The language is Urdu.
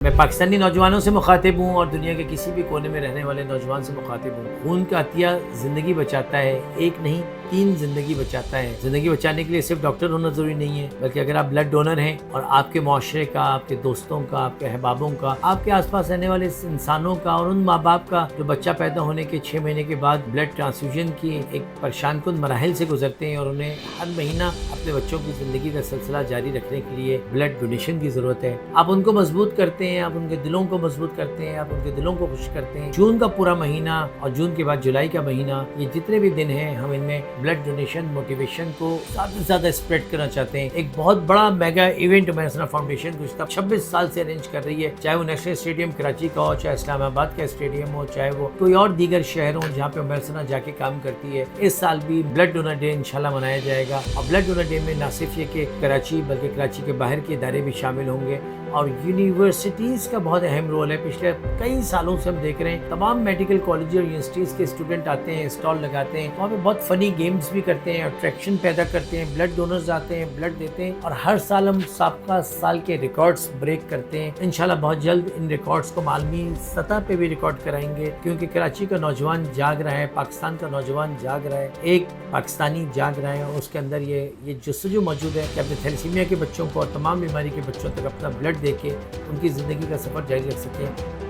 میں پاکستانی نوجوانوں سے مخاطب ہوں اور دنیا کے کسی بھی کونے میں رہنے والے نوجوان سے مخاطب ہوں۔ خون کا عطیہ زندگی بچاتا ہے، ایک نہیں 3 زندگی بچاتا ہے۔ زندگی بچانے کے لیے صرف ڈاکٹر ہونا ضروری نہیں ہے، بلکہ اگر آپ بلڈ ڈونر ہیں اور آپ کے معاشرے کا، آپ کے دوستوں کا، آپ کے احبابوں کا، آپ کے آس پاس رہنے والے انسانوں کا اور ان ماں باپ کا جو بچہ پیدا ہونے کے 6 مہینے کے بعد بلڈ ٹرانسفیوژن کی ایک پریشان کن مراحل سے گزرتے ہیں اور انہیں ہر مہینہ اپنے بچوں کی زندگی کا سلسلہ جاری رکھنے کے لیے بلڈ ڈونیشن کی ضرورت ہے۔ آپ ان کو مضبوط کرتے ہیں، آپ ان کے دلوں کو مضبوط کرتے ہیں، آپ ان کے دلوں کو خوش کرتے ہیں۔ جون کا پورا مہینہ اور جون کے بعد جولائی کا مہینہ، یہ جتنے بھی دن ہیں، ہم ان میں بلڈ ڈونیشن موٹیویشن کو زیادہ سے زیادہ اسپریڈ کرنا چاہتے ہیں۔ ایک بہت بڑا میگا ایونٹ میسنا فاؤنڈیشن گزشتہ 26 سال سے ارینج کر رہی ہے، چاہے وہ نیشنل اسٹیڈیم کراچی کا ہو، چاہے اسلام آباد کا اسٹیڈیم ہو، چاہے وہ کوئی اور دیگر شہر ہوں جہاں پہ میسنا جا کے کام کرتی ہے۔ اس سال بھی بلڈ ڈونر ڈے انشاءاللہ منایا جائے گا، اور بلڈ ڈونر ڈے میں نہ صرف یہ کہ کراچی بلکہ کراچی کے باہر کے ادارے بھی شامل ہوں گے، اور یونیورسٹیز کا بہت اہم رول ہے۔ پچھلے کئی سالوں سے ہم دیکھ رہے ہیں تمام میڈیکل کالج اور یونیورسٹیز کے اسٹوڈنٹ آتے ہیں، اسٹال لگاتے ہیں، وہاں پہ بہت فنی گیمز بھی کرتے ہیں، اٹریکشن پیدا کرتے ہیں، بلڈ ڈونرز آتے ہیں، بلڈ دیتے ہیں، اور ہر سال ہم سابقہ سال کے ریکارڈز بریک کرتے ہیں۔ انشاءاللہ بہت جلد ان ریکارڈز کو عالمی سطح پہ بھی ریکارڈ کرائیں گے، کیونکہ کراچی کا نوجوان جاگ رہا ہے، پاکستان کا نوجوان جاگ رہا ہے، ایک پاکستانی جاگ رہا ہے، اور اس کے اندر یہ جستجو موجود ہے کہ اپنے تھیلیسیمیا کے بچوں کو اور تمام بیماری کے بچوں تک اپنا بلڈ دے کے ان کی زندگی کا سفر جاری رکھ سکیں۔